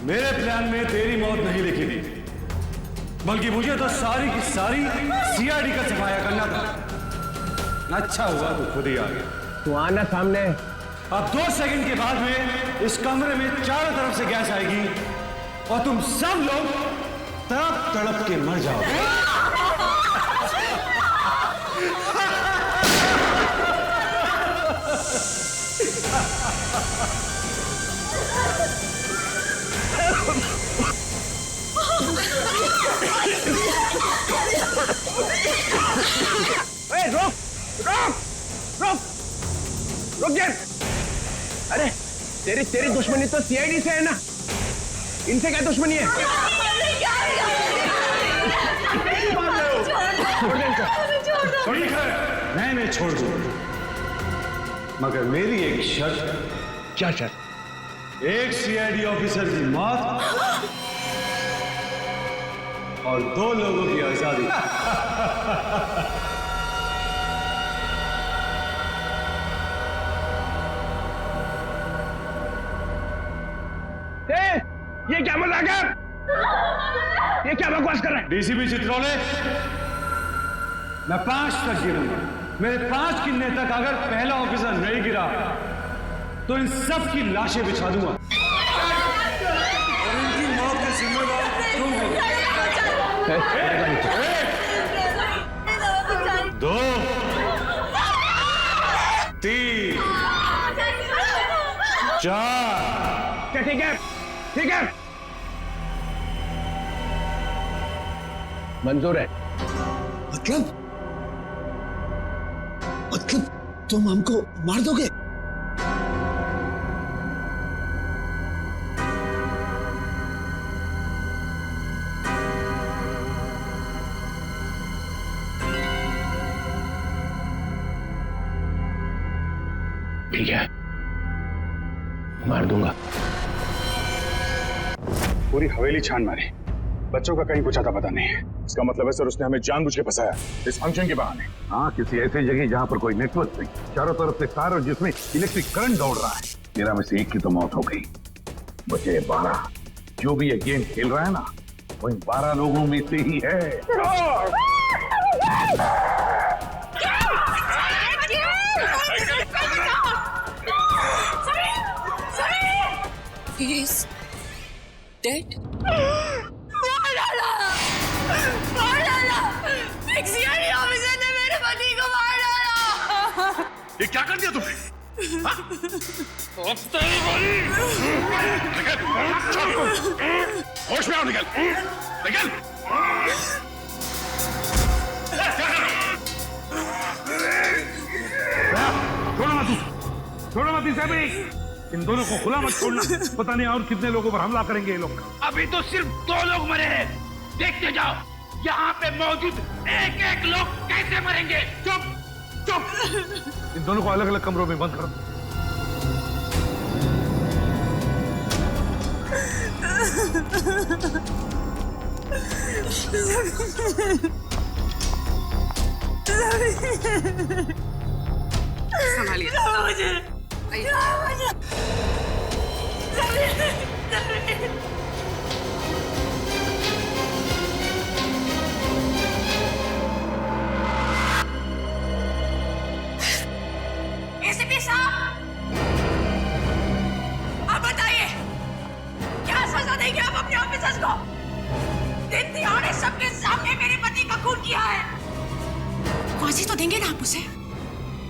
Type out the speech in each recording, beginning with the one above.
मेरे प्लान में तेरी मौत नहीं लिखी थी, बल्कि मुझे तो सारी की सारी सीआईडी का सफाया करना था। अच्छा हुआ तू खुद ही आ गया। तू आना सामने। अब 2 सेकंड के बाद में इस कमरे में चारों तरफ से गैस आएगी और तुम सब लोग तड़प तड़प के मर जाओगे। रुक रुक रुक रुक जा। अरे तेरी दुश्मनी तो सीआईडी से है ना, इनसे क्या दुश्मनी है? ठीक है, मैं छोड़ दूं, मगर मेरी एक शर्त। क्या शर्त? एक सीआईडी ऑफिसर की मौत और 2 लोगों की आजादी। ये क्या मजाक है? ये क्या बकवास कर रहा है? डीसीपी चित्रोले, मैं 5 तक गिरूंगा। मेरे 5 गिनने तक अगर पहला ऑफिसर नहीं गिरा तो इन सब की लाशें बिछा दूंगा और इनकी मौत के जिम्मेदार तुम हो। 2 3 4। ठीक है, ठीक है, मंजूर है। मतलब तुम हमको मार दोगे? ठीक है, मार दूंगा। पूरी हवेली छान मारी, बच्चों का कहीं कुछ आता पता नहीं है। इसका मतलब है सर उसने हमें जानबूझ के फंसाया इस फंक्शन के बहाने। हाँ, किसी ऐसी जगह जहाँ पर कोई नेटवर्क नहीं, चारों तरफ से तार और जिसमें इलेक्ट्रिक करंट दौड़ रहा है। 13 में से 1 की तो मौत हो गई, बचे 12। जो भी ये गेम खेल रहा है ना, वो इन 12 लोगों में से ही है। He is dead. ऑफिसर ने मेरे पति को मार डाला। ये क्या कर दिया तुमने? होश में आओ, निकल निकल। छोड़ो मत इसे भी। इन दोनों को खुला मत छोड़ना, पता नहीं और कितने लोगों पर हमला करेंगे ये लोग। अभी तो सिर्फ 2 लोग मरे हैं, देखते जाओ यहाँ पे मौजूद एक लोग कैसे मरेंगे। चुप चुप। इन दोनों को अलग अलग कमरों में बंद करो। संभालिए मुझे। एसीपी साहब, आप बताइए क्या सजा देंगे आप अपने ऑफिसर्स को? दिन दिहाड़े सबके सामने मेरे पति का खून किया है, फांसी तो देंगे ना आप उसे?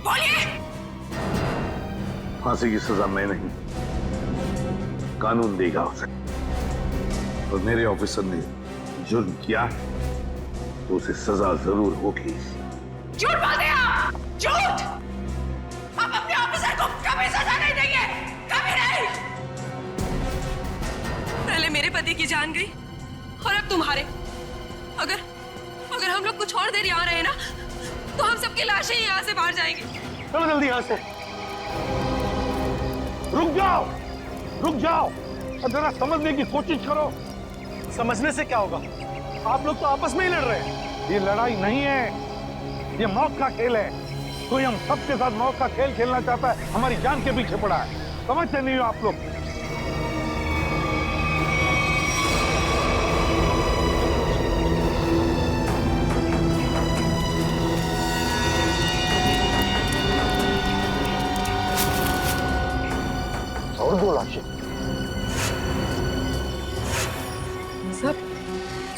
बोलिए। फांसी की सजा मैं नहीं, कानून देगा उसे। और मेरे ऑफिसर ने जुर्म किया तो उसे सजा जरूर होगी। झूठ बोलते हैं आप, झूठ। आप अपने ऑफिसर को कभी सजा नहीं देंगे, कभी नहीं। पहले मेरे पति की जान गई और अब तुम्हारे। अगर हम लोग कुछ और देर यहाँ रहे ना तो हम सबकी लाशें यहाँ से बाहर जाएंगी। चलो जल्दी यहाँ से। रुक जाओ, रुक जाओ और जरा समझने की कोशिश करो। समझने से क्या होगा? आप लोग तो आपस में ही लड़ रहे हैं। ये लड़ाई नहीं है, ये मौत का खेल है। कोई हम सबके साथ मौत का खेल खेलना चाहता है, हमारी जान के पीछे पड़ा है। समझते नहीं हो आप लोग?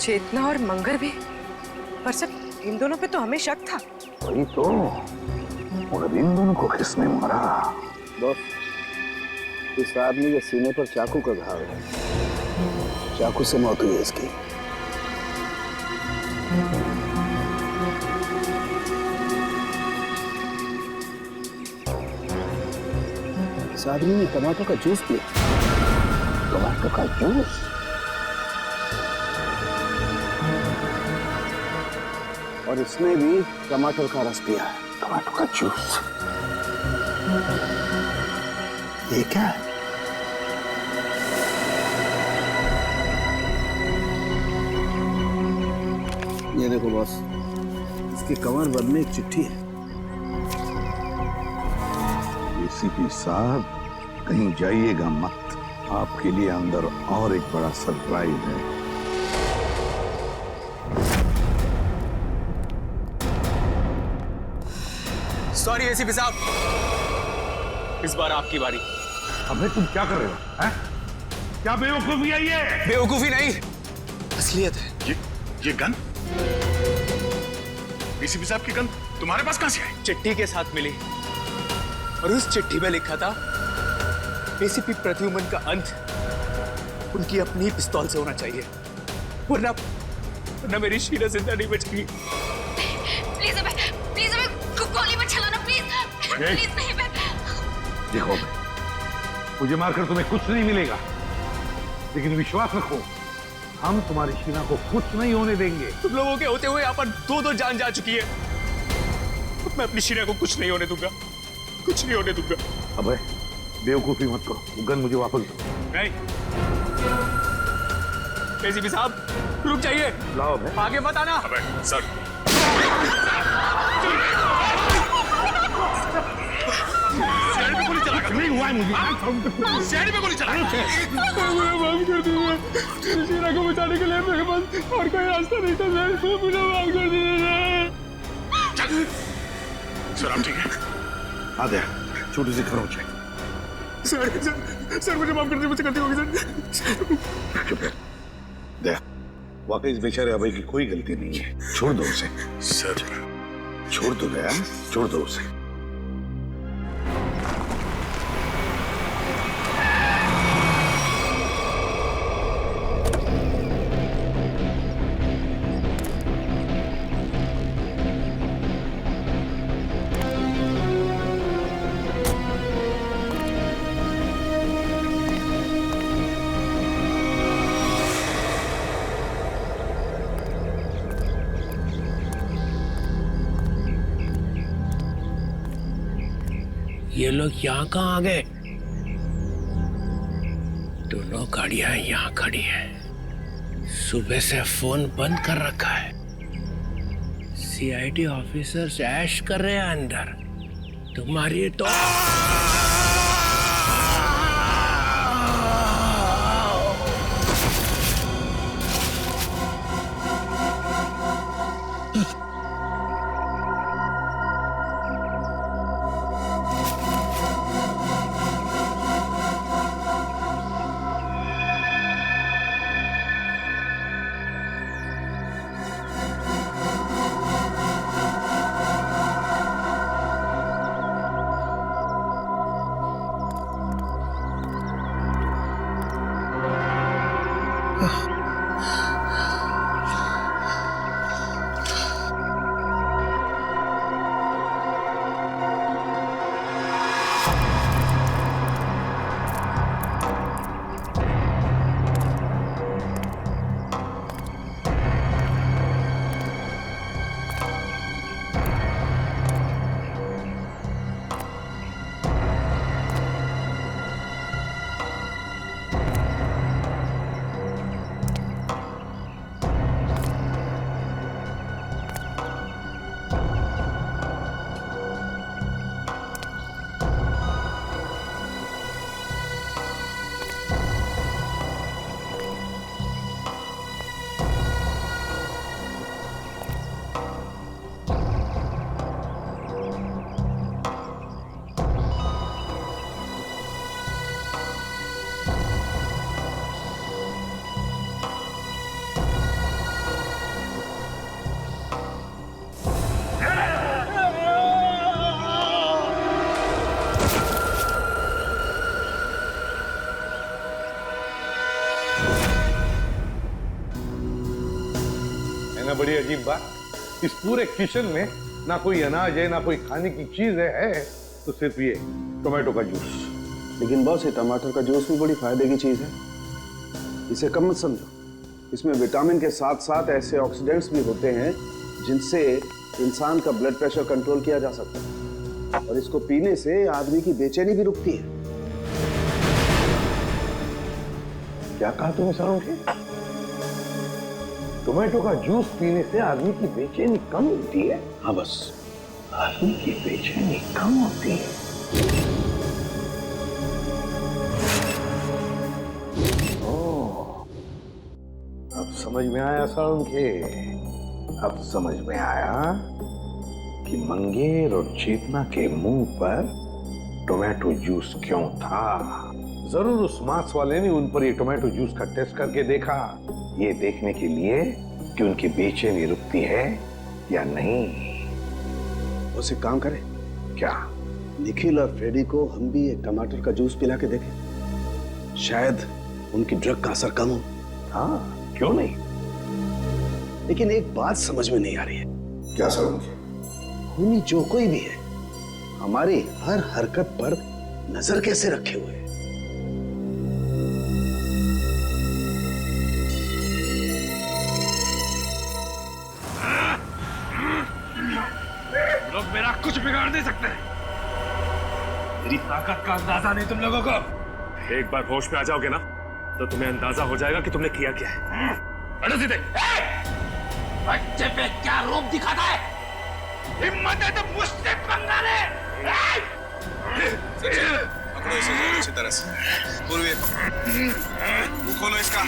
चेतना और मंगर भी, पर सब इन दोनों पे तो हमें शक था। वही तो, मगर इन दोनों को किसने मारा? बॉस, इस आदमी के सीने पर चाकू का घाव है। चाकू से मौत हुई है इसकी। इस आदमी ने टमाटर का जूस पिया। टमाटर का जूस? और इसने भी टमाटर का रस पिया है। टमाटर का जूस? ये क्या है? ये देखो बॉस, इसकी कमर बद में एक चिट्ठी है। एसीपी साहब, कहीं जाइएगा मत, आपके लिए अंदर और एक बड़ा सरप्राइज है। सॉरी एसीपी साहब, इस बार आपकी बारी। अबे तुम क्या कर रहे हो? हैं? क्या बेवकूफी है ये? बेवकूफी नहीं, असलियत है। ये गन? एसीपी साहब की गन तुम्हारे पास कहां से आई? चिट्ठी के साथ मिली, और उस चिट्ठी में लिखा था एसीपी प्रद्युमन का अंत उनकी अपनी पिस्तौल से होना चाहिए, वरना मेरी शीला जिंदा नहीं बचेगी। प्लीज हमें गोली मत चलाना, प्लीज नहीं। मैं देखो, मुझे मारकर तुम्हें कुछ नहीं मिलेगा, लेकिन विश्वास रखो, हम तुम्हारी शीना को कुछ नहीं होने देंगे। तुम लोगों के होते हुए यहाँ पर दो जान जा चुकी है। मैं अपनी शीना को कुछ नहीं होने दूंगा, कुछ नहीं होने दूंगा। अबे बेवकूफी मत करो, वो गन मुझे वापस दो। नहीं एसीपी साहब, रुक जाइए। लाओ बे। आगे मत आना। अबे सर, सीआईडी पे गोली चला नहीं हुआ है मुझे। सीआईडी पे गोली चला। माफ कर दीजिए, शीना को बचाने के लिए मेरे पास और कोई रास्ता नहीं था सर, मुझे माफ कर दीजिए। सर आप ठीक है? आ दे, छोटी सी खरोंच है। सर मुझे माफ कर दीजिए, मुझसे गलती हो गई सर। चुप है। देख, वाकई इस बेचारे अभय की कोई गलती नहीं है, छोड़ दो उसे। सर छोड़ दो गया, छोड़ दो उसे। ये लोग यहाँ कहाँ आ गए? दोनों गाड़ियां यहाँ खड़ी हैं। सुबह से फोन बंद कर रखा है। सीआईडी ऑफिसर्स ऐश कर रहे हैं अंदर। तुम्हारी तो ना बड़ी अजीब बात, इस पूरे किचन में ना कोई अनाज है ना कोई खाने की चीज है तो सिर्फ ये टोमेटो का जूस। लेकिन बॉस, ये टमाटर का जूस भी बड़ी फायदे की चीज है, इसे कम मत समझो। इसमें विटामिन के साथ साथ ऐसे ऑक्सीडेंट्स भी होते हैं जिनसे इंसान का ब्लड प्रेशर कंट्रोल किया जा सकता है, और इसको पीने से आदमी की बेचैनी भी रुकती है। क्या कहा तुमने सारंगी? टोमेटो का जूस पीने से आदमी की बेचैनी कम होती है? हाँ बस, आदमी की बेचैनी कम होती है। अब समझ में आया सारंगी, अब समझ में आया कि मंगेर और चेतना के मुंह पर टोमेटो जूस क्यों था। जरूर उस मांस वाले ने उन पर ये टोमेटो जूस का टेस्ट करके देखा, ये देखने के लिए कि उनकी बेचैनी रुकती है या नहीं। उसे काम करें क्या? निखिल और फ्रेडी को हम भी एक टमाटर का जूस पिला के देखें, शायद उनकी ड्रग का असर कम हो। हाँ, क्यों नहीं? लेकिन एक बात समझ में नहीं आ रही है। क्या सारंगी? खूनी जो कोई भी है, हमारी हर हरकत पर नजर कैसे रखे हुए है? लोग मेरा कुछ बिगाड़ नहीं सकते। मेरी ताकत का अंदाजा नहीं तुम लोगों को। एक बार होश में आ जाओगे ना तो तुम्हें अंदाजा हो जाएगा कि तुमने किया क्या है। अरे सीधे बच्चे पे क्या रूप दिखाता है? हिम्मत है तो मुझसे पंगा ले। पकड़ो इसे जोर अच्छी तरह से। पूर्वी मुंह खोलो इसका।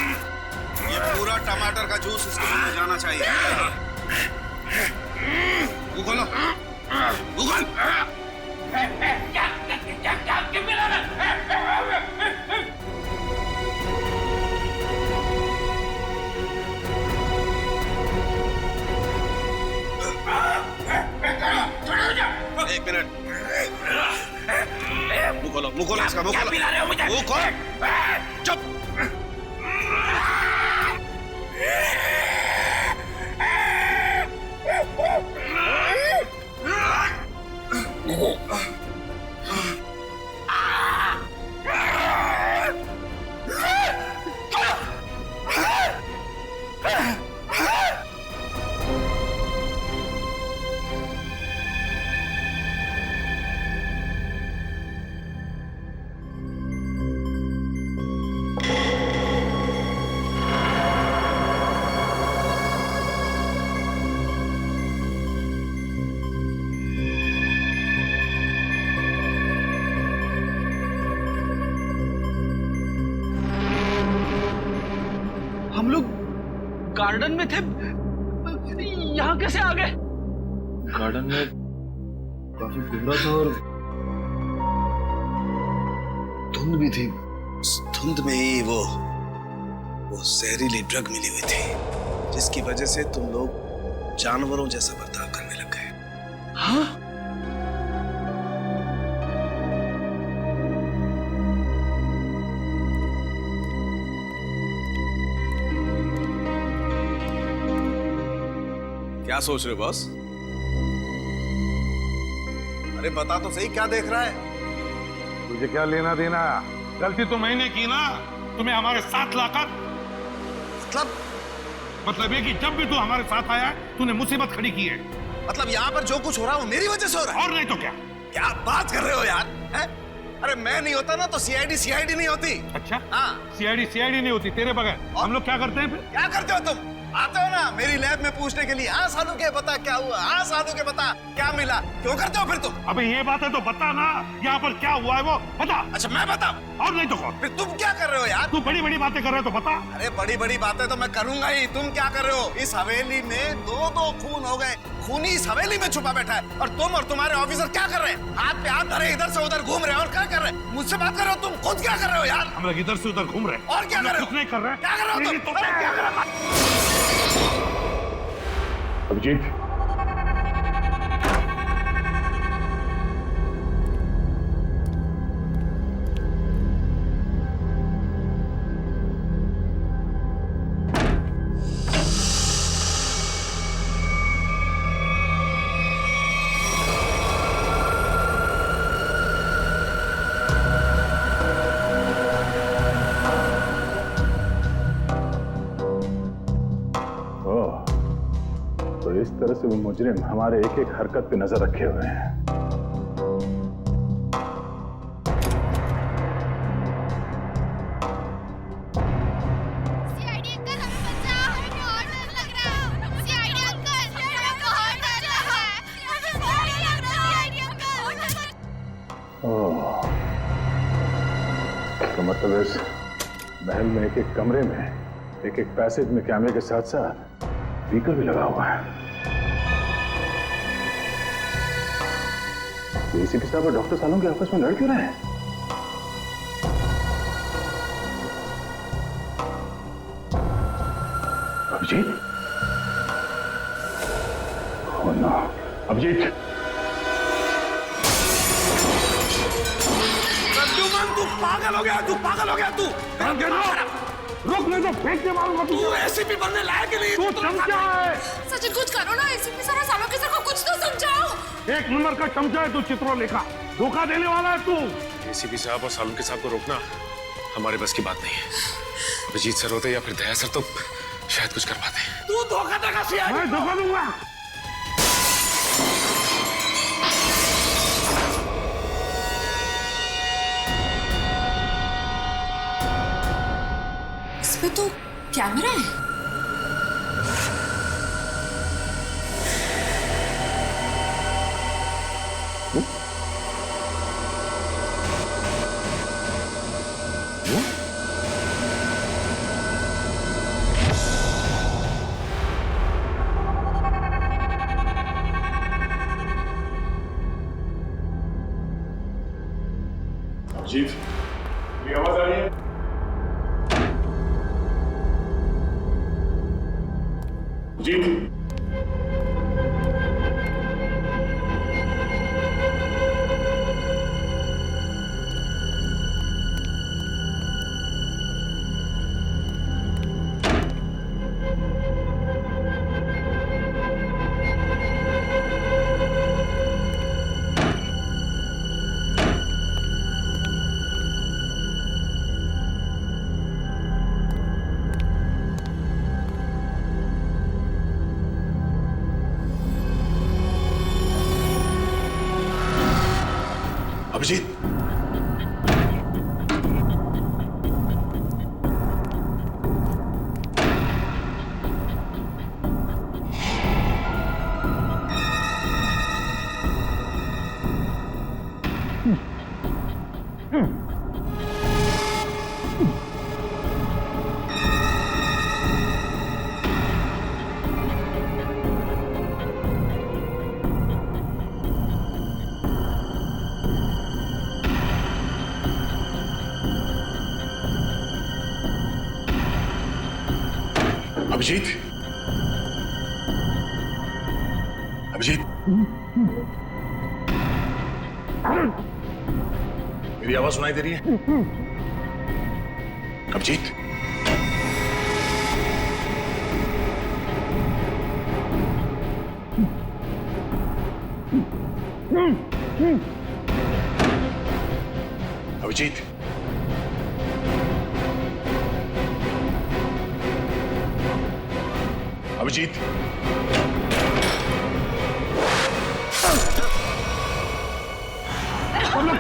ये पूरा टमाटर का जूस इसके मुंह में जाना चाहिए। मुंह खोलो। मुंह खोल। क्या मिला ना? एक मिनट। मुंह खोलो इसका। मुंह खोलो। मुंह खोल। चुप। हम लोग गार्डन में थे, यहाँ कैसे आ गए? गार्डन में काफी कोहरा था और धुंध भी थी। उस धुंध में ही वो जहरीली ड्रग मिली हुई थी, जिसकी वजह से तुम लोग जानवरों जैसा बर्ताव करने लग गए। हाँ? क्या सोच रहे हो बॉस? अरे बता तो सही, क्या देख रहा है? तुझे क्या लेना देना? गलती तो मैंने की ना, तुम्हें हमारे साथ लाकर। मतलब ये कि जब भी तू हमारे साथ आया तूने मुसीबत खड़ी की है। मतलब यहाँ पर जो कुछ हो रहा है वो मेरी वजह से हो रहा है? और नहीं तो क्या? क्या बात कर रहे हो यार? है? अरे मैं नहीं होता ना तो सीआईडी नहीं होती। अच्छा, हाँ। सीआईडी नहीं होती तेरे बगैर। हम लोग क्या करते हैं फिर? क्या करते हो तुम? आते हो ना मेरी लैब में पूछने के लिए, हाँ सालू के बता क्या हुआ, हाँ सालू के बता क्या मिला। क्यों करते हो फिर तुम? अबे ये बात है तो बता ना, यहाँ पर क्या हुआ है वो बता। अच्छा मैं बताऊं? और नहीं तो कौन? फिर तुम क्या कर रहे हो यार? तू बड़ी बड़ी बातें कर रहे हो तो बता। अरे बड़ी बड़ी बातें तो मैं करूंगा ही, तुम क्या कर रहे हो? इस हवेली में दो खून हो गए, खूनी इस हवेली में छुपा बैठा है, और तुम और तुम्हारे ऑफिसर क्या कर रहे हैं? हाथ पे हाथ धरे इधर से उधर घूम रहे हो, और क्या कर रहे हैं? मुझसे बात कर रहे हो? तुम खुद क्या कर रहे हो यार? हम लोग इधर से उधर घूम रहे हैं। और क्या कर रहे हो? कुछ नहीं कर रहे हैं। क्या कर रहे हो तुम? अरे क्या कर रहे हो? अभिजीत, इस तरह से वो मुजरिम हमारे एक एक हरकत पे नजर रखे हुए हैं। तो मतलब इस महल में एक एक कमरे में एक एक पैसेज में कैमरे के साथ साथ स्पीकर भी लगा हुआ है। एसीपी साहब और डॉक्टर सालों के आपस में लड़ क्यों रहे हैं? अभिजीत? Oh no, Abhijeet! तू पागल हो गया, तू पागल हो गया, तू रुक, नहीं तो फेंक के मारूंगा तू एसीपी बनने लायक ही नहीं। तू चमचा है। सचिन कुछ करो ना, एसीपी सर और सालों के सर को कुछ तो समझाओ। एक नंबर का चमचा है तू, चित्रोलेखा। धोखा देने वाला है तू। एसीपी साहब और सालुंके साहब को रोकना हमारे बस की बात नहीं है। अभिजीत सर होते या फिर दया सर तो शायद कुछ कर पाते। तू धोखा देगा सीआईडी। मैं धोखा दूंगा। इसमें तो कैमरा है। अभिजीत, ये आवाज आ रही है? अभिजीत! अभिजीत! अभिजीत! अभिजीत! मेरी आवाज सुनाई दे रही है? अभिजीत! अभिजीत! अभिजीत!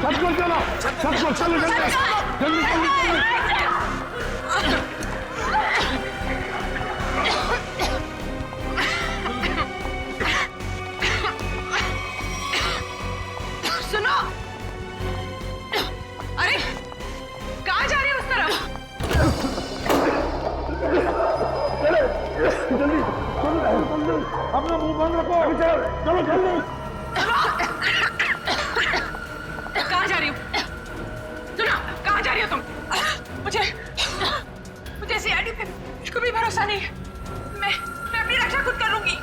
छत पर चलो, छत पर चलो, जल्दी जल्दी। सुनो, अरे कहाँ जा रही है उस तरफ? जल्दी अपना मुंह बंद रखो। चलो जल्दी। कहाँ जा रही हो? सुनो, कहाँ जा रही हो तुम? मुझे सीआईडी पे बिल्कुल भी भरोसा नहीं है। मैं अपनी रक्षा खुद कर लूंगी।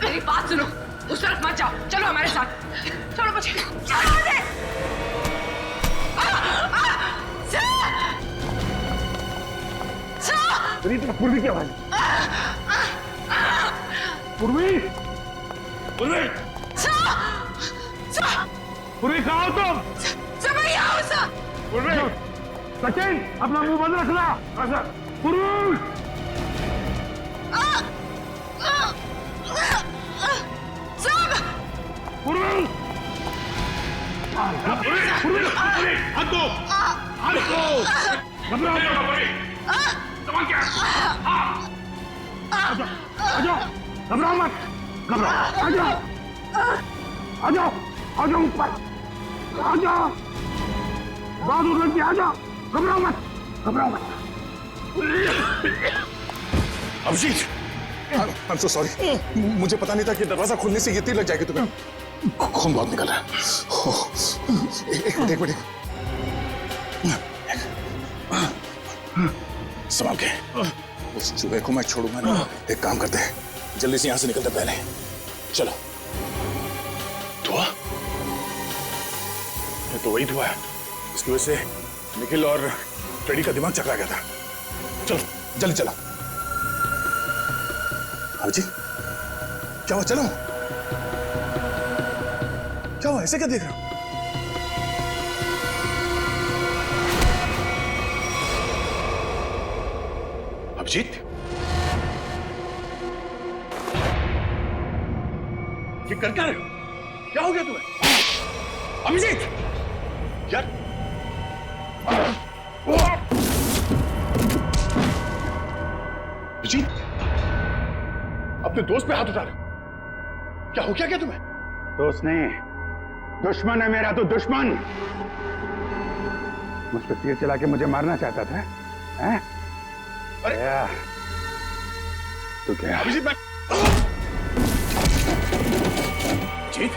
मेरी बात सुनो, उस तरफ मत जाओ, चलो हमारे साथ। चलो मुझे, चलो मुझे। पूर्वी की आवाज। पूर्वी! पूर्वी! पूर्वी कहाँ हो तुम? पूर्वी! सचिन, अपना मुंह बंद रखना। पूर्वी! घबराओ मत, घबराओ, आ जाओ, आ जाओ, आ जाओ ऊपर, आ जाओ, बहादुर लड़की आ जाओ, घबराओ मत, घबराओ मत। अभिजीत, I'm so sorry, मुझे पता नहीं था कि दरवाजा खोलने से ये तीर लग जाएगी तुम्हें। खून बहुत निकल रहा है। एक मिनट, संभाल के। उस चूहे को मैं छोड़ूंगा ना। एक काम करते हैं, जल्दी से यहां से निकलते पहले। चलो। धुआं? ये तो वही धुआं है, इसकी वजह से निखिल और फ्रेडी का दिमाग चकरा गया था। चलो जल्दी चलो। अभिजीत, क्या हुआ? चलो। क्या हुआ? ऐसे क्या देख रहे हो? अभिजीत, ये कर क्या रहे हो? क्या हो गया तुम्हें? अभिजीत, यार, अभिजीत, अपने दोस्त पे हाथ उठा रहे हो? क्या हो क्या तुम्हें? दोस्त नहीं, दुश्मन है मेरा, तो दुश्मन। मुझ पर तीर चला के मुझे मारना चाहता था, हैं? अरे तो क्या? अभिजीत, मैं अभिजीत,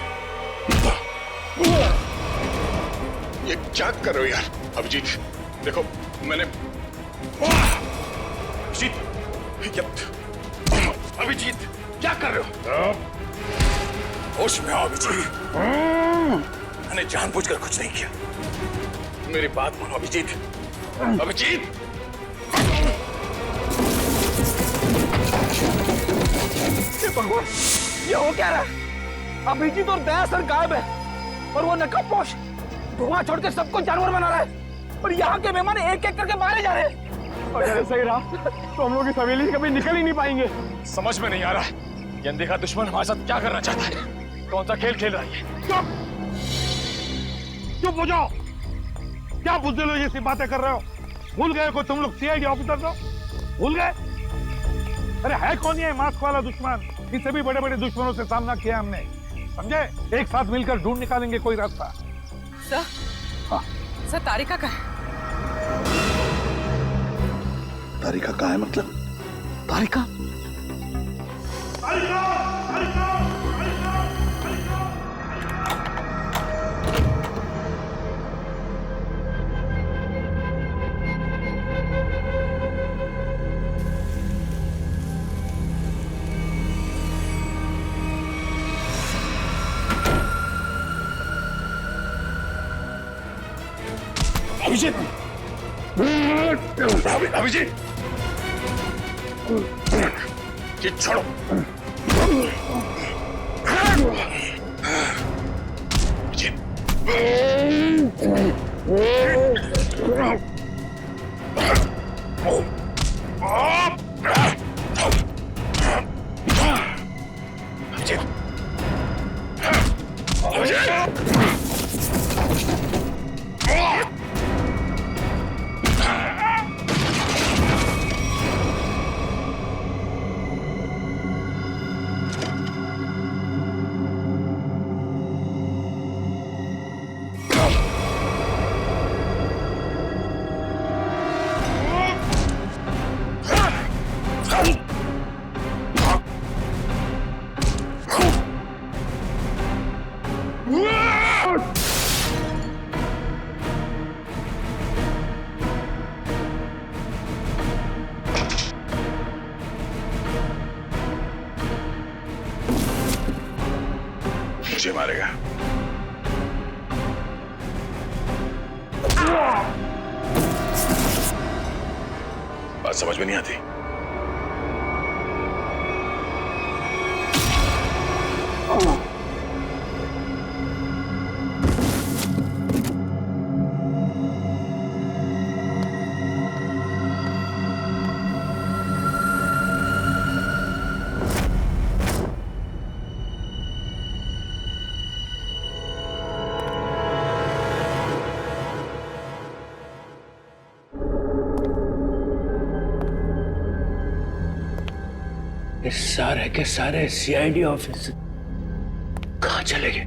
ये क्या कर रहे हो यार? अभिजीत, देखो मैंने अभिजीत, क्या कर रहे हो? होश में आओ अभिजीत, मैंने जानबूझकर कुछ नहीं किया। मेरी बात मानो अभिजीत। अभिजीत, भगवान, ये हो क्या रहा है? अभिजीत और दया सर गायब है और वो नकाबपोश धुआं छोड़ के सबको जानवर बना रहा है और यहाँ के मेहमान एक एक करके मारे जा रहे हैं। अगर ऐसा ही रहा तो हम लोग इस हवेली से कभी निकल ही नहीं पाएंगे। समझ में नहीं आ रहा है ये अनदेखा दुश्मन हमारे साथ क्या करना चाहता है। कौन सा खेल खेल रहा है? चुप, चुप हो जाओ। क्या बुद्धि लो ये बातें कर रहे हो? भूल गए को तुम लोग सीआईडी ऑफिसर हो? भूल गए? अरे है कौन ये मास्क वाला दुश्मन? इससे भी बड़े बड़े दुश्मनों से सामना किया हमने, समझे? एक साथ मिलकर ढूंढ निकालेंगे कोई रास्ता। सर, हाँ सर, तारिका का है। तारिका कहाँ है? मतलब तारिका? अभिजीत, अभिजीत, ये छोड़ो। मुझे मारेगा। बात समझ में नहीं आती। ये सारे के सारे सीआईडी ऑफिस कहाँ चले गए?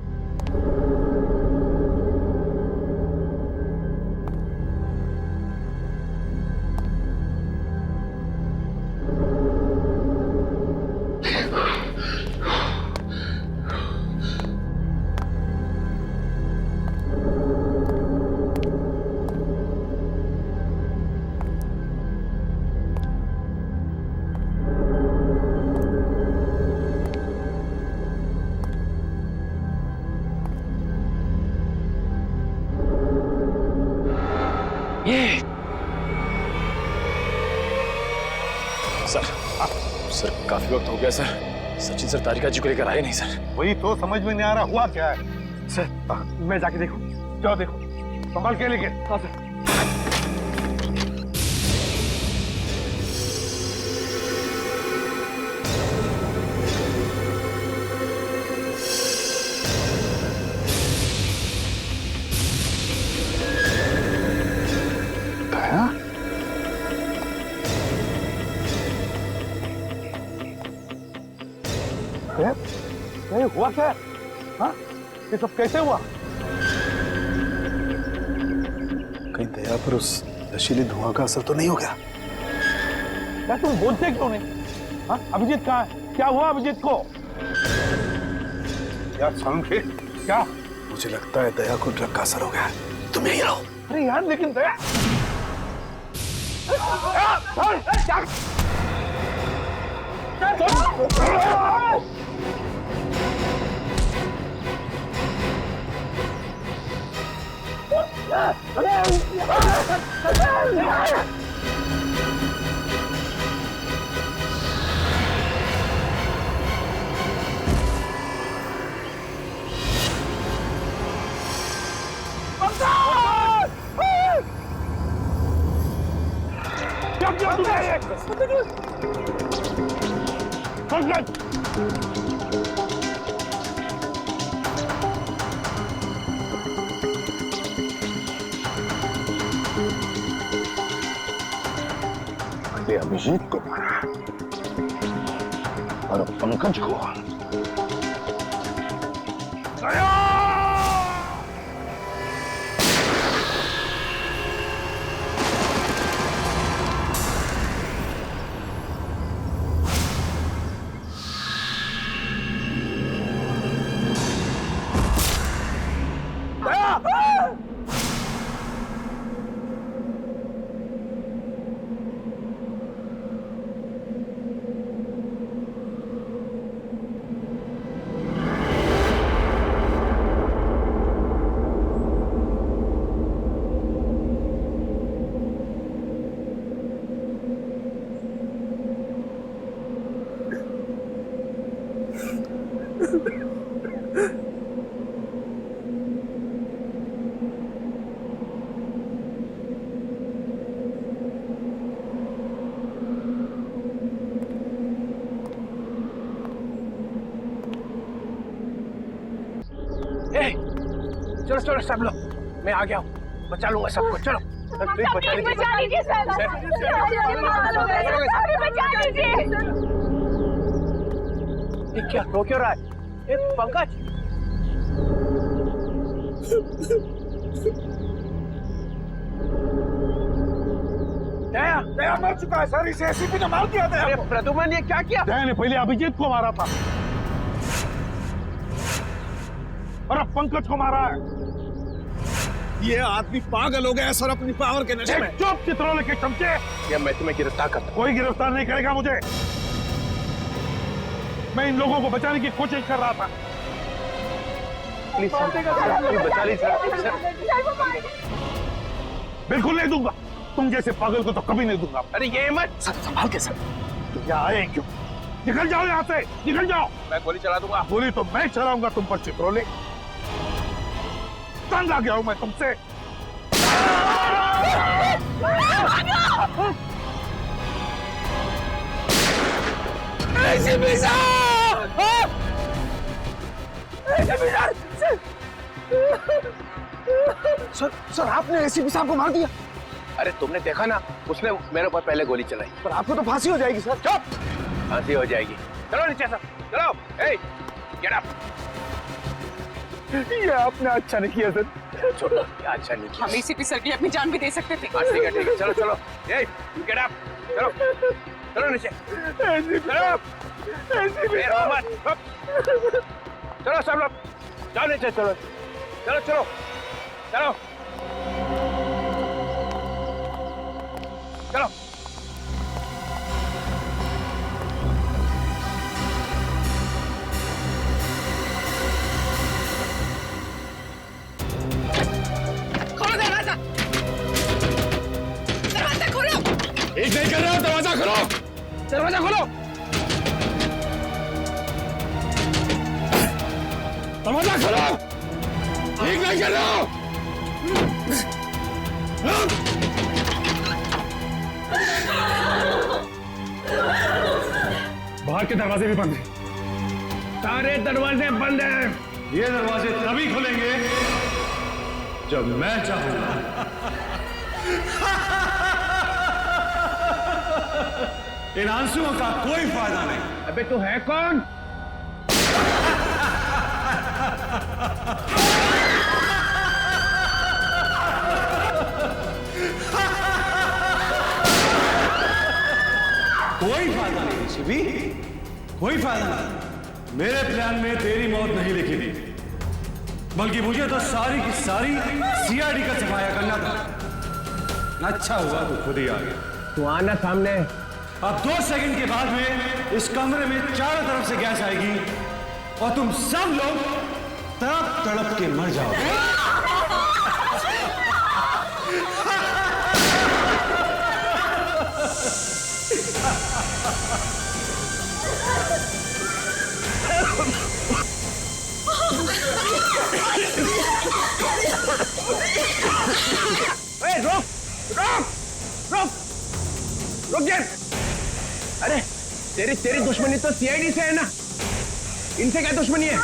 ये सर काफी वक्त हो गया सर। सचिन सर तारिका जी को लेकर आए नहीं सर। वही तो समझ में नहीं आ रहा हुआ क्या है। सर मैं जाके देखूं। जाओ देखो, संभाल के लेके। हाँ सर। हुआ क्या? हाँ? ये सब कैसे हुआ? कहीं दया पर उस नशीले धुआं का असर तो नहीं हो गया? क्या तुम बोलते क्यों नहीं? हाँ? अभिजीत कहाँ है? क्या हुआ अभिजीत को? यार समझे क्या? मुझे लगता है दया को ड्रग का असर हो गया है। तुम यहीं रहो। अरे यार लेकिन दया पहले अभिजीत को मारा और पंकज को। चलो चलो सब लोग, मैं आ गया हूँ, बचा लूंगा सबको। चलो बचा लीजिए सर, बचा लीजिए। ये क्या रो क्यों रहा है? ए पंकज, दया दया मर चुका है सर। इसे एसीपी ने मार दिया। दया प्रद्युमन ये क्या किया? दया ने पहले अभिजीत को मारा था और अब पंकज को मारा है। ये आदमी पागल हो गया है सर अपनी पावर के नशे में। चुप चित्रोले के चमचे। या मैं तुम्हें गिरफ्तार करता हूं। कोई गिरफ्तार नहीं करेगा मुझे। मैं इन लोगों को बचाने की कोशिश कर रहा था। प्लीज बचा लीजिए सर। बिल्कुल नहीं दूंगा। तुम जैसे पागल को तो कभी नहीं दूंगा। अरे ये मत सर, संभाल के सर। तुम यहाँ आए क्यों? निकल जाओ यहाँ से, निकल जाओ। मैं गोली चला दूंगा। गोली तो मैं चलाऊंगा तुम पर चित्रोले। तंग आ गया हूं मैं तुमसे। सर आपने एसीपी साहब को मार दिया। अरे तुमने देखा ना, उसने मेरे ऊपर पहले गोली चलाई। पर आपको तो फांसी हो जाएगी सर। चुप। फांसी हो जाएगी। चलो नीचे सब, चलो। ए, गेट अप। ये आपने अच्छा नहीं किया सर। छोड़ो, क्या अच्छा नहीं किया। हम एसीपी सर के लिए अपनी जान भी दे सकते थे। ठीक है, ठीक है, चलो चलो। ए, गेट अप, चलो चलो नीचे, चलो। चलो सब लोग, जाओ नीचे, चलो चलो चलो चलो चलो। खोलो दरवाजा, दरवाजा खोलो। एक नहीं कर रहा हूं, दरवाजा खोलो, दरवाजा खोलो, दरवाजा खोलो। ठीक नहीं कर रहा हूं। बाहर के दरवाजे भी बंद हैं। सारे दरवाजे बंद हैं। ये दरवाजे तभी खुलेंगे जब मैं चाहूंगा। इन आंसुओं का कोई फायदा नहीं। अबे तू है कौन? कोई फायदा नहीं शिवी, कोई फायदा नहीं। मेरे प्लान में तेरी मौत नहीं लिखी थी, बल्कि मुझे तो सारी की सारी सीआईडी का सफाया करना था। अच्छा हुआ तू खुद ही आ गया। तू आना सामने। अब 2 सेकंड के बाद में इस कमरे में चारों तरफ से गैस आएगी और तुम सब लोग तड़प तड़प के मर जाओगे। रुक रुक रुक रुक जा। अरे तेरी दुश्मनी तो सीआईडी से है ना, इनसे क्या दुश्मनी है?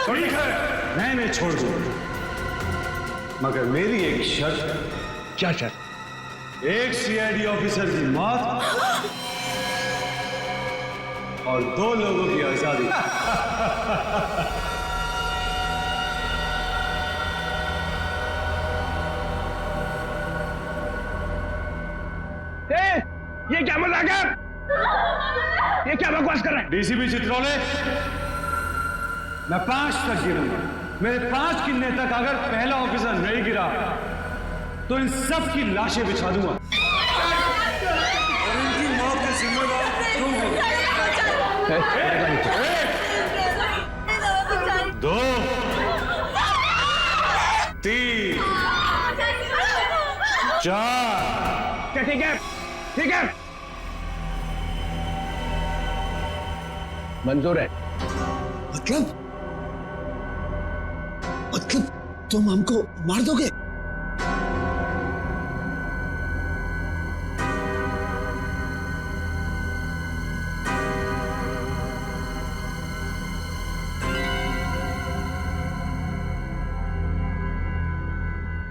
ठीक है, मैं छोड़ दूं, मगर मेरी एक शर्त है। क्या शर्त? एक सीआईडी ऑफिसर की मौत और 2 लोगों की आजादी। ये क्या मजाक है? ये क्या बकवास कर रहा है? डीसीपी चित्रोले, मैं 5 तक गिरूंगा। मेरे 5 गिनने तक अगर पहला ऑफिसर नहीं गिरा तो इन सब की लाशें बिछा दूंगा और इनकी मौत के जिम्मेदार तुम होगे। 2 3 4। ठीक है, ठीक है, मंजूर है। मतलब तुम हमको मार दोगे?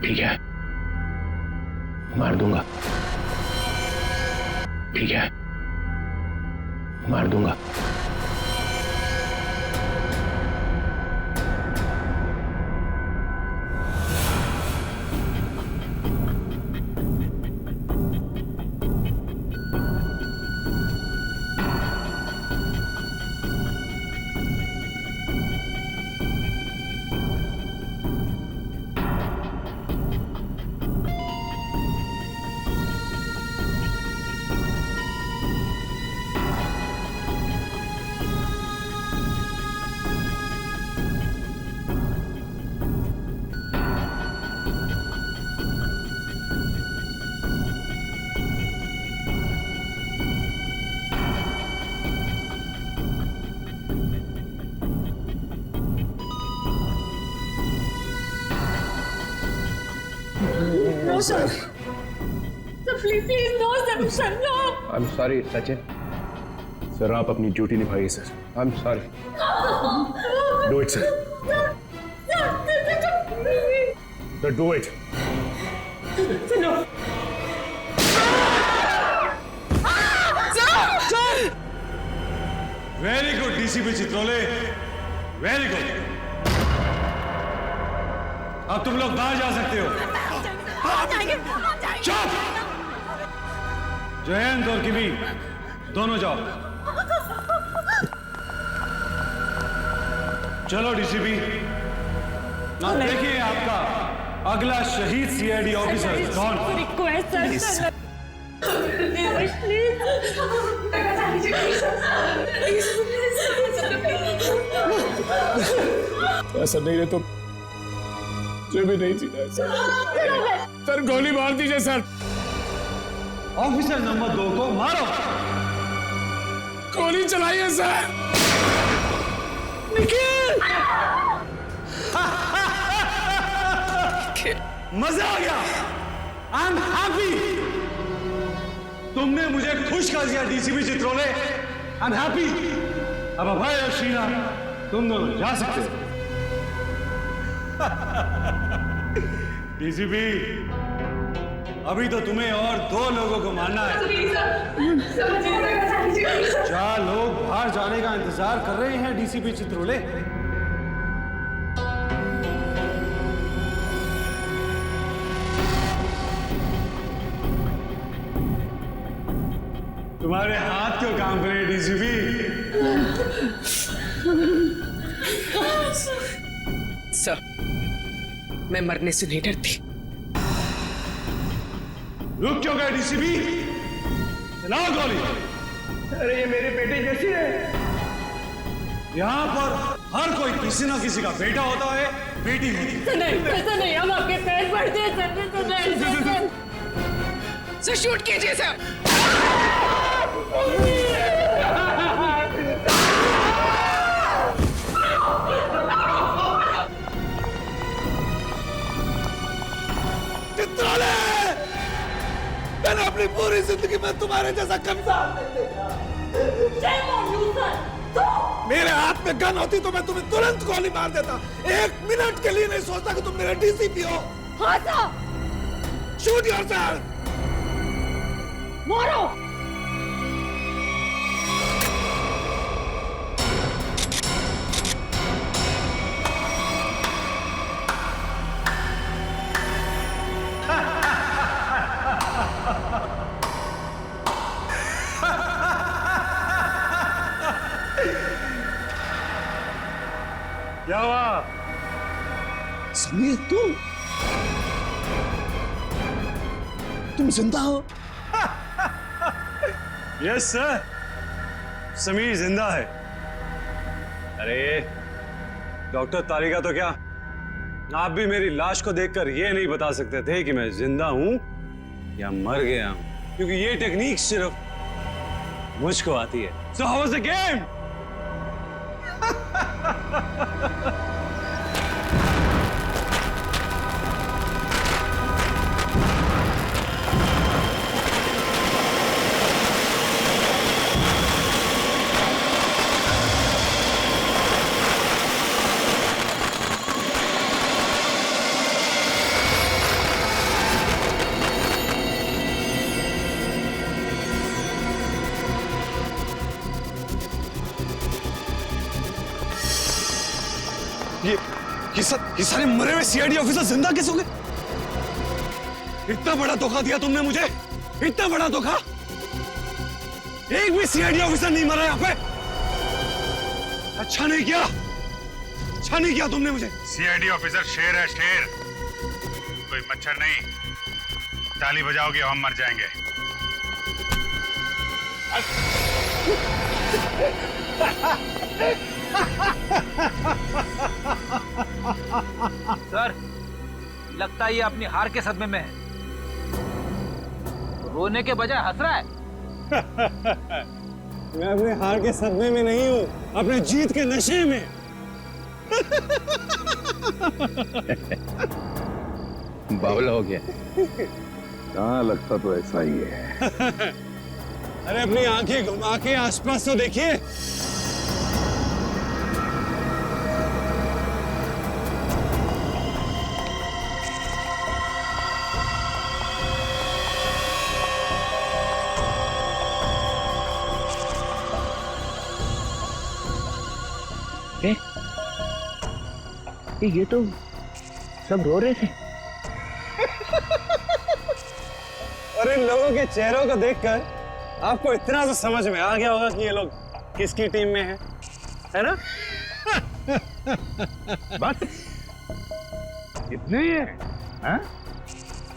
ठीक है, मार दूंगा। ठीक है, मार दूंगा। No, sir. Sir, please, no, sir, no. I'm sorry, Sachin. Sir आप अपनी ड्यूटी निभाइए sir. I'm sorry. Do it, sir. Sir, do it. No. Very good DCP Chitrole, very good. अब तुम लोग बाहर जा सकते हो। चुप! जयंत और किमी दोनों जाओ। चलो डीसीपी, ना देखिए आपका अगला शहीद सीआईडी ऑफिसर कौन। रिक्वेस्ट सर, ऐसा नहीं रहे तो मुझे भी नहीं जीना है सर। गोली मार दीजिए सर। ऑफिसर नंबर 2 को मारो। गोली चलाइए सर। मजा आ गया। I am happy. तुमने मुझे खुश कर दिया DCP Chitrole. I am happy. अब अभय और शीना तुम दोनों जा सकते हो। डीसीपी, अभी तो तुम्हें और 2 लोगों को मारना है। 4 लोग बाहर जाने का इंतजार कर रहे हैं डीसीपी चित्रोले। तुम्हारे हाथ क्यों काम कर रहे हैं डीसीपी? सर, मैं मरने से नहीं डरती। रुक क्यों गए डीसीपी? चलाओ गोली। अरे ये मेरे बेटे जैसी है। यहाँ पर हर कोई किसी ना किसी का बेटा होता है, बेटी होती है। नहीं, ऐसा नहीं, हम आपके पैर पड़ते हैं सर। सर शूट कीजिए सर। चित्रोले, मैंने अपनी पूरी जिंदगी में तुम्हारे जैसा कमजोर नहीं देखा। मेरे हाथ में गन होती तो मैं तुम्हें तुरंत गोली मार देता। 1 मिनट के लिए नहीं सोचता कि तुम मेरा डीसीपी हो। हाँ सर। Shoot yourself. मारो। क्या हुआ? समीर, तुम जिंदा हो? यस सर, समीर जिंदा है। अरे डॉक्टर तारिका तो क्या, आप भी मेरी लाश को देखकर ये नहीं बता सकते थे कि मैं जिंदा हूं या मर गया हूं, क्योंकि ये टेक्निक सिर्फ मुझको आती है। So how was the game? ये सारे मरे हुए सीआईडी ऑफिसर जिंदा कैसे हो गए? इतना बड़ा धोखा दिया तुमने मुझे, इतना बड़ा धोखा। एक भी सीआईडी ऑफिसर नहीं मरा यहाँ पे। अच्छा नहीं किया, अच्छा नहीं किया तुमने मुझे। सीआईडी ऑफिसर शेर है, शेर, कोई मच्छर नहीं। ताली बजाओगे हम मर जाएंगे। सर, लगता है ये अपनी हार के सदमे में है। रोने के बजाय हंस रहा है। मैं अपने हार के सदमे में नहीं हूँ, अपने जीत के नशे में। बावला हो गया। हाँ, लगता तो ऐसा ही है। अरे अपनी आंखें घुमा के आसपास तो देखिए। ये तो सब रो रहे थे। और इन लोगों के चेहरों को देखकर आपको इतना तो समझ में आ गया होगा कि ये लोग किसकी टीम में है ना? बस इतने ही है, हाँ?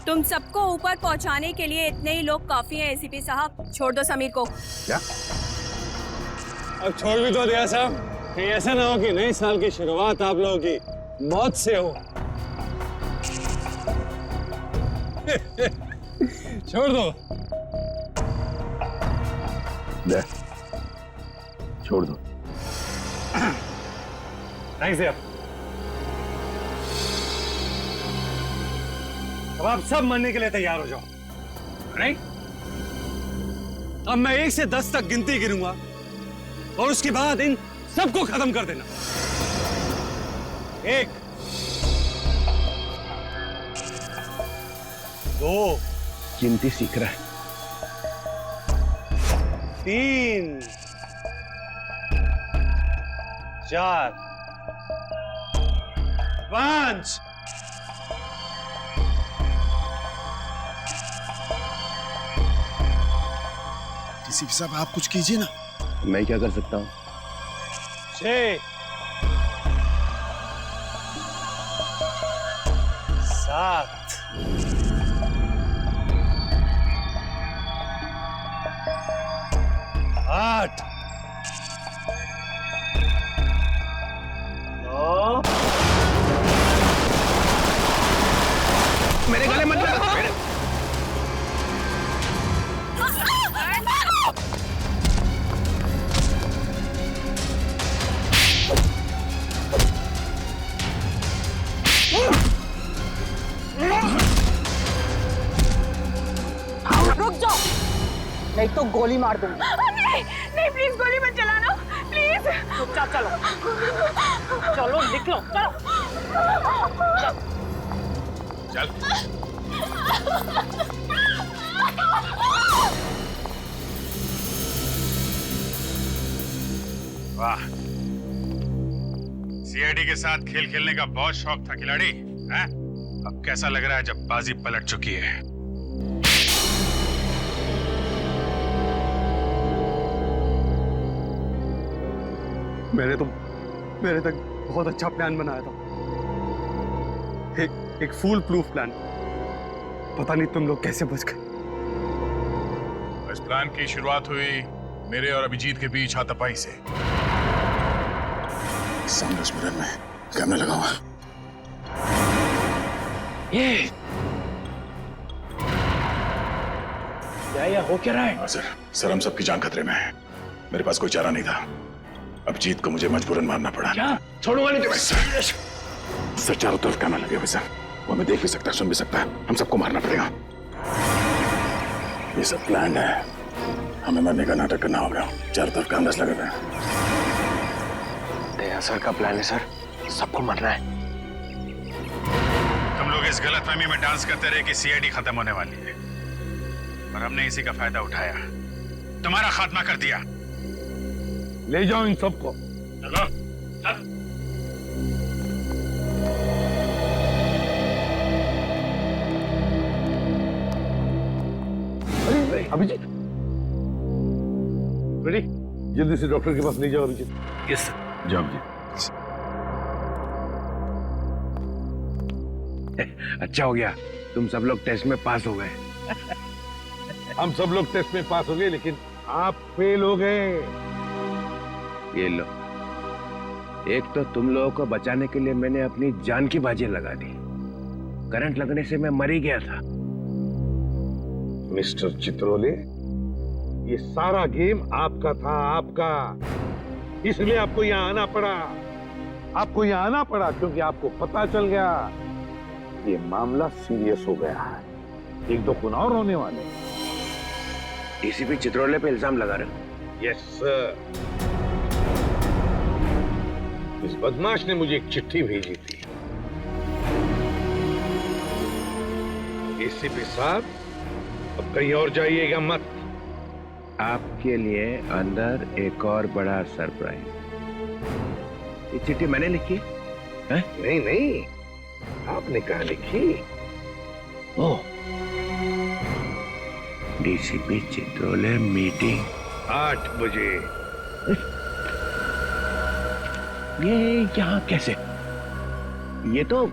तुम सबको ऊपर पहुंचाने के लिए इतने ही लोग काफी हैं एसीपी साहब। छोड़ दो समीर को। क्या? अब छोड़ भी तो दिया साहब, कहीं ऐसा ना हो कि नए साल की शुरुआत आप लोगों की मौत से हो। छोड़ दो। ले, छोड़ दो। थैंक्स यार। अब आप सब मरने के लिए तैयार हो जाओ, राइट? अब मैं 1 से 10 तक गिनती गिनूंगा और उसके बाद इन सबको खत्म कर देना। 1, 2, गिनती सीख रहा है। 3, 4, 5। डीसीपी साहब आप कुछ कीजिए ना। मैं क्या कर सकता हूँ? 6, 7, 8, 9। मेरे गले मत लगा। रुक जाओ, नहीं तो गोली मार दूंगी। नहीं नहीं, प्लीज गोली मत चलाना, प्लीज। चुपचाप चलो, चलो निकलो, चलो। चल। वाह, सीआईडी के साथ खेल खेलने का बहुत शौक था खिलाड़ी, हैं? अब कैसा लग रहा है जब बाजी पलट चुकी है? मेरे तक बहुत अच्छा प्लान बनाया था, एक फूल प्रूफ प्लान। पता नहीं तुम लोग कैसे बच गए। इस प्लान की शुरुआत हुई मेरे और अभिजीत के बीच हाथापाई से। सामने उस मिरर में कैमरा लगा हुआ। ये क्या हो क्या रहा है? सर हम सबकी जान खतरे में है। मेरे पास कोई चारा नहीं था। अभिजीत को मुझे मजबूरन मारना पड़ा। क्या? छोड़ो वाले तो सर चारों तरफ कैमरा लगे हुए सर, वो हमें देख भी सकता है, सुन भी सकता है। हम सबको मारना पड़ेगा। ये सब प्लान है, हमें मरने का नाटक करना होगा। चारों तरफ कैमरास लगे हुए हैं। दया सर का प्लान है सर, सबको मरना है। तुम लोग इस गलतफहमी में डांस करते रहे कि सीआईडी खत्म होने वाली है, और हमने इसी का फायदा उठाया, तुम्हारा खात्मा कर दिया। ले जाओ इन सबको। चलो, चल। अरे अभिजीत, रेडी? जल्दी से डॉक्टर के पास ले जाओ अभिजीत। Yes sir. जाओ अभिजीत। अच्छा हो गया, तुम सब लोग टेस्ट में पास हो गए। हम सब लोग टेस्ट में पास हो गए, लेकिन आप फेल हो गए। ये लो, एक तो तुम लोगों को बचाने के लिए मैंने अपनी जान की बाजी लगा दी। करंट लगने से मैं मर ही गया था। मिस्टर चित्रोले, ये सारा गेम आपका था, आपका। इसलिए आपको यहाँ आना पड़ा। आपको यहाँ आना पड़ा क्योंकि आपको पता चल गया ये मामला सीरियस हो गया है। 1-2 खून और होने वाले। डीसीपी चित्रोले पे इल्जाम लगा रहे हो? Yes sir. इस बदमाश ने मुझे एक चिट्ठी भेजी थी। एसीपी साहब, अब कहीं और जाइएगा मत। आपके लिए अंदर एक और बड़ा सरप्राइज। ये चिट्ठी मैंने लिखी है है? नहीं नहीं, आपने कहा लिखी। ओ, डीसीपी चित्रोले मीटिंग 8 बजे। ये यहाँ कैसे? ये तो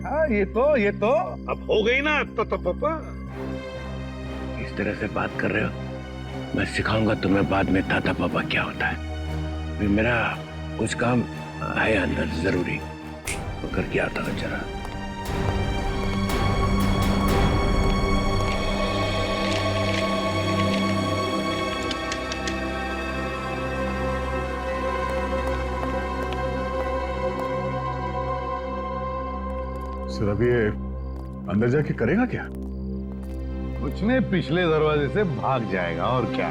हाँ, ये तो अब हो गई ना तो पापा। इस तरह से बात कर रहे हो, मैं सिखाऊंगा तुम्हें बाद में ताता पापा क्या होता है। अभी मेरा कुछ काम है अंदर जरूरी, तो करके आता हूँ जरा। सर अब ये अंदर जाके करेगा क्या? कुछ नहीं, पिछले दरवाजे से भाग जाएगा और क्या।